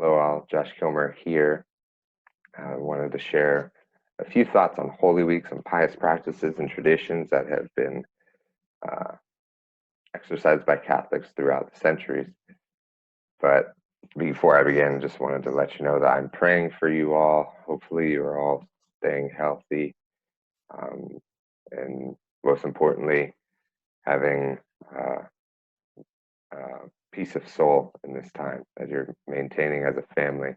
Hello, all. Josh Kilmer here. I wanted to share a few thoughts on Holy Week, some pious practices and traditions that have been uh, exercised by Catholics throughout the centuries. But before I begin, I just wanted to let you know that I'm praying for you all. Hopefully, you're all staying healthy, um, and most importantly, having uh, peace of soul in this time as you're maintaining as a family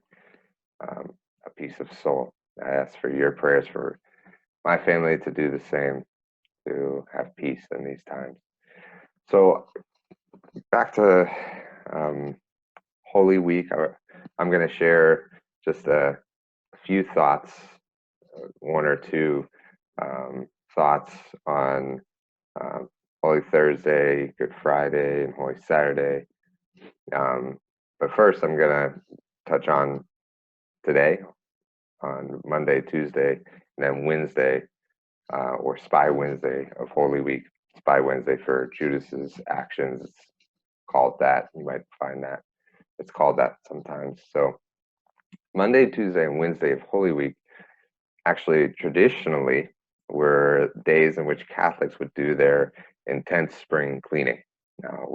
a peace of soul. I ask for your prayers for my family to do the same, to have peace in these times. So back to um, Holy Week, I'm going to share just a few thoughts, one or two thoughts on um, Holy Thursday, Good Friday, and Holy Saturday. But first, I'm going to touch on today, on Monday, Tuesday, and then Wednesday, or Spy Wednesday of Holy Week. Spy Wednesday for Judas's actions. It's called that. You might find that it's called that sometimes. So Monday, Tuesday, and Wednesday of Holy Week actually traditionally were days in which Catholics would do their intense spring cleaning. Now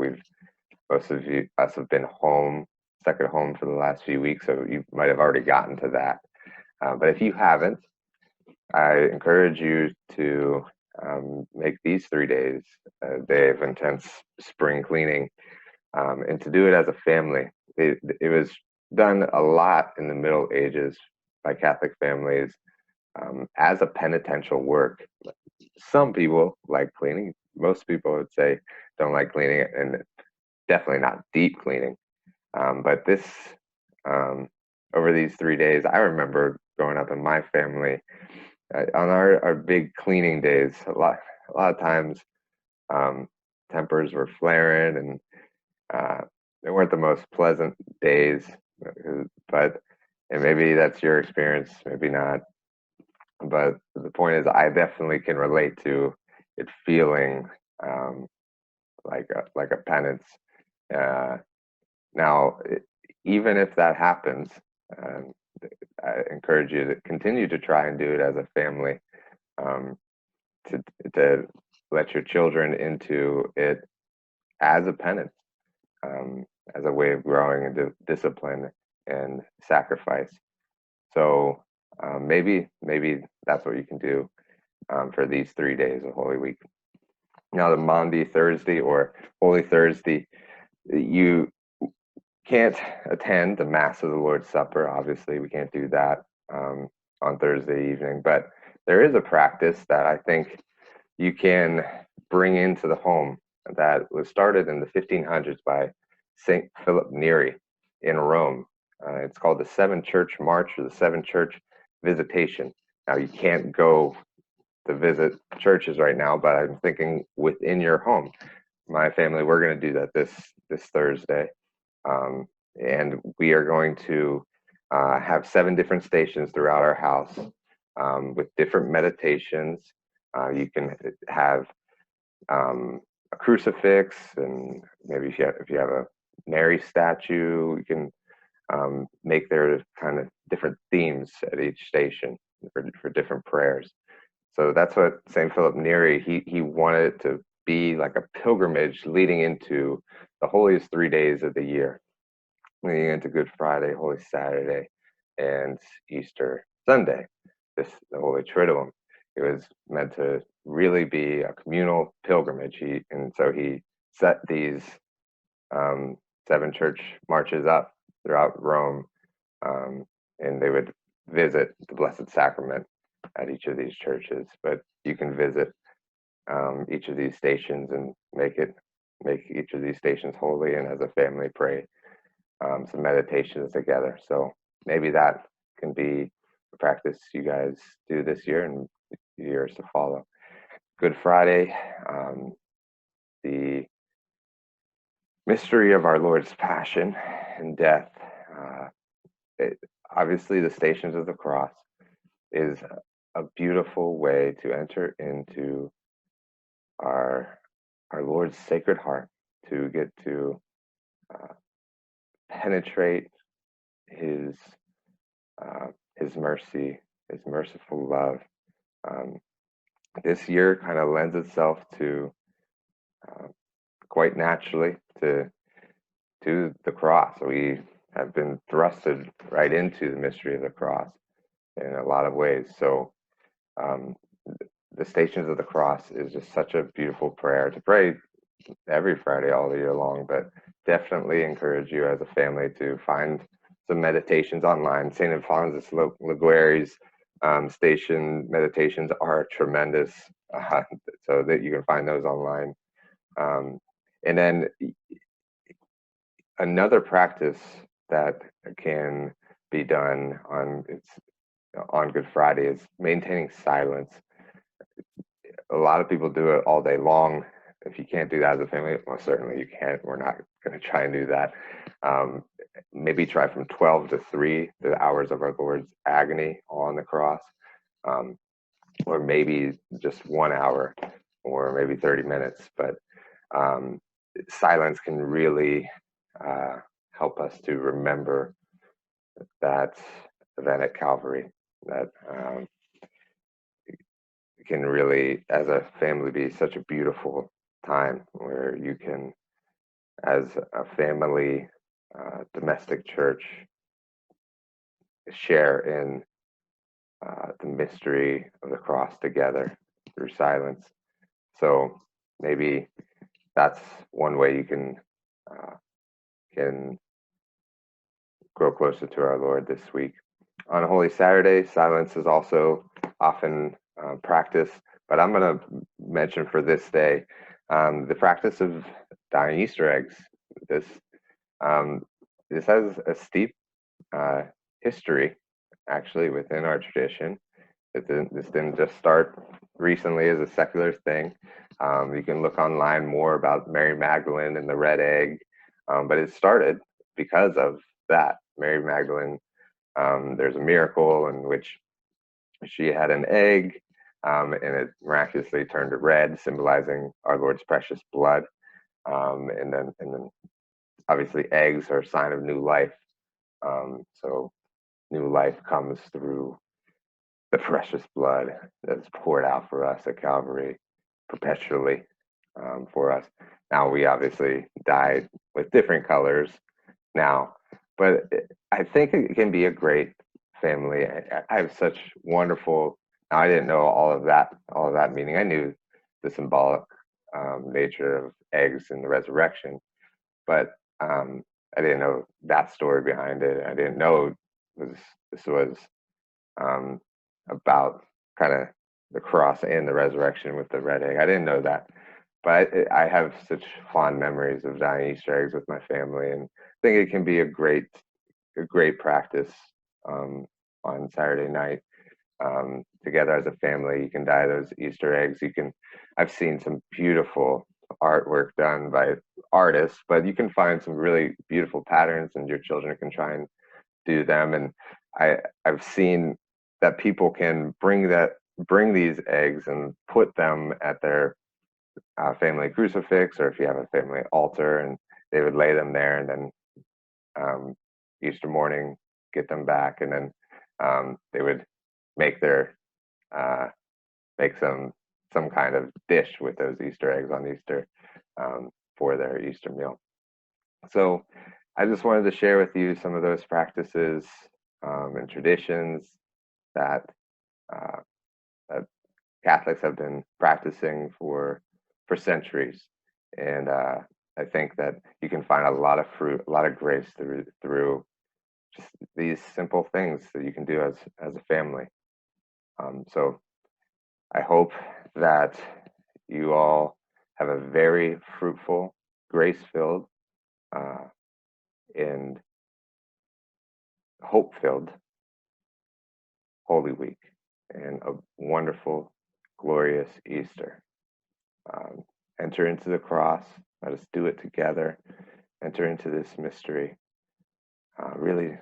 most of us have been stuck at home for the last few weeks, so you might have already gotten to that. But if you haven't, I encourage you to make these 3 days a day of intense spring cleaning, and to do it as a family. It was done a lot in the Middle Ages by Catholic families as a penitential work. Some people like cleaning. Most people would say don't like cleaning, and definitely not deep cleaning. But this, over these 3 days, I remember growing up in my family, on our big cleaning days, a lot of times um, tempers were flaring, and they weren't the most pleasant days. But and maybe that's your experience, maybe not. But the point is, I definitely can relate to it feeling um, like a penance. Uh, Now, even if that happens, um, I encourage you to continue to try and do it as a family, um, to to let your children into it as a penance, um, as a way of growing into discipline and sacrifice. So maybe that's what you can do for these 3 days of Holy Week. Now, the Maundy Thursday or Holy Thursday, you can't attend the Mass of the Lord's Supper. Obviously, we can't do that on Thursday evening, but there is a practice that I think you can bring into the home that was started in the 1500s by St. Philip Neri in Rome. It's called the Seven Church March or the Seven Church Visitation. Now, you can't go to visit churches right now, but I'm thinking within your home. My family, we're going to do that this Thursday. Um, and we are going to have 7 different stations throughout our house with different meditations. You can have a crucifix, and maybe if you have a Mary statue, you can make their kind of different themes at each station for different prayers. So that's what St. Philip Neri, he wanted it to be like a pilgrimage leading into the holiest 3 days of the year, leading into Good Friday, Holy Saturday, and Easter Sunday, the Holy Triduum. It was meant to really be a communal pilgrimage. And so he set these um, 7 church marches up throughout Rome, and they would visit the Blessed Sacrament at each of these churches. But you can visit each of these stations and make each of these stations holy, and as a family pray some meditations together. So maybe that can be a practice you guys do this year and years to follow. Good Friday, the mystery of our Lord's passion and death. Obviously, the Stations of the Cross is a beautiful way to enter into our Lord's Sacred Heart, to get to penetrate His His mercy, His merciful love. Um, this year kind of lends itself to uh, quite naturally to the cross. We have been thrusted right into the mystery of the cross in a lot of ways. So um, the Stations of the Cross is just such a beautiful prayer to pray every Friday all year long, but definitely encourage you as a family to find some meditations online. St. Alphonsus Liguori's station meditations are tremendous, uh, so that you can find those online. Um, and then another practice that can be done on Good Friday is maintaining silence. A lot of people do it all day long. If you can't do that as a family, well, certainly you can't. We're not going to try and do that. Um, Maybe try from 12 to 3, the hours of our Lord's agony on the cross, um, or maybe just 1 hour, or maybe 30 minutes. But um, silence can really help us to remember that event at Calvary, that can really, as a family, be such a beautiful time where you can, as a family, domestic church, share in the mystery of the cross together through silence. So maybe that's one way you can grow closer to our Lord this week. On Holy Saturday, silence is also often practiced, but I'm going to mention for this day the practice of dyeing Easter eggs. This um, this has a steep uh, history, actually, within our tradition. This didn't just start recently as a secular thing. You can look online more about Mary Magdalene and the red egg, but it started because of that. Mary Magdalene, there's a miracle in which she had an egg, and it miraculously turned red, symbolizing our Lord's precious blood. And then obviously eggs are a sign of new life. So new life comes through the precious blood that's poured out for us at Calvary perpetually, for us. Now we obviously dyed with different colors now, but I think it can be a great family. I have such wonderful. Now I didn't know all of that meaning. I knew the symbolic nature of eggs and the resurrection, but I didn't know that story behind it. I didn't know this was um, about kind of the cross and the resurrection with the red egg. I didn't know that, but I have such fond memories of dyeing Easter eggs with my family, and I think it can be a great practice on Saturday night together as a family. You can dye those Easter eggs. I've seen some beautiful artwork done by artists, but you can find some really beautiful patterns, and your children can try and do them. And I've seen that people can bring these eggs and put them at their family crucifix, or if you have a family altar, and they would lay them there, and then Easter morning get them back, and then they would make their uh, make some kind of dish with those Easter eggs on Easter for their Easter meal. So I just wanted to share with you some of those practices and traditions that uh, that Catholics have been practicing for centuries, and I think that you can find a lot of fruit, a lot of grace through just these simple things that you can do as a family. So I hope that you all have a very fruitful, grace-filled, uh, and hope-filled Holy Week, and a wonderful, glorious Easter. Um, Enter into the cross. Let us do it together. Enter into this mystery. Really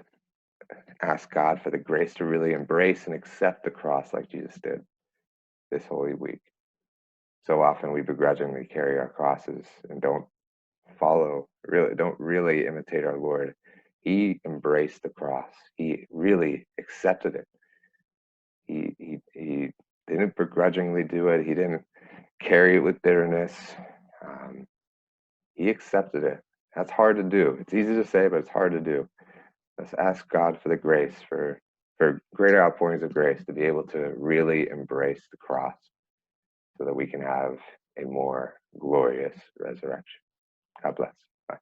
ask God for the grace to really embrace and accept the cross like Jesus did this Holy Week. So often we begrudgingly carry our crosses and don't really imitate our Lord. He embraced the cross. He really accepted it. He didn't begrudgingly do it. He didn't carry it with bitterness. Um, he accepted it. That's hard to do. It's easy to say, but it's hard to do. Let's ask God for the grace, for greater outpourings of grace to be able to really embrace the cross so that we can have a more glorious resurrection. God bless. Bye.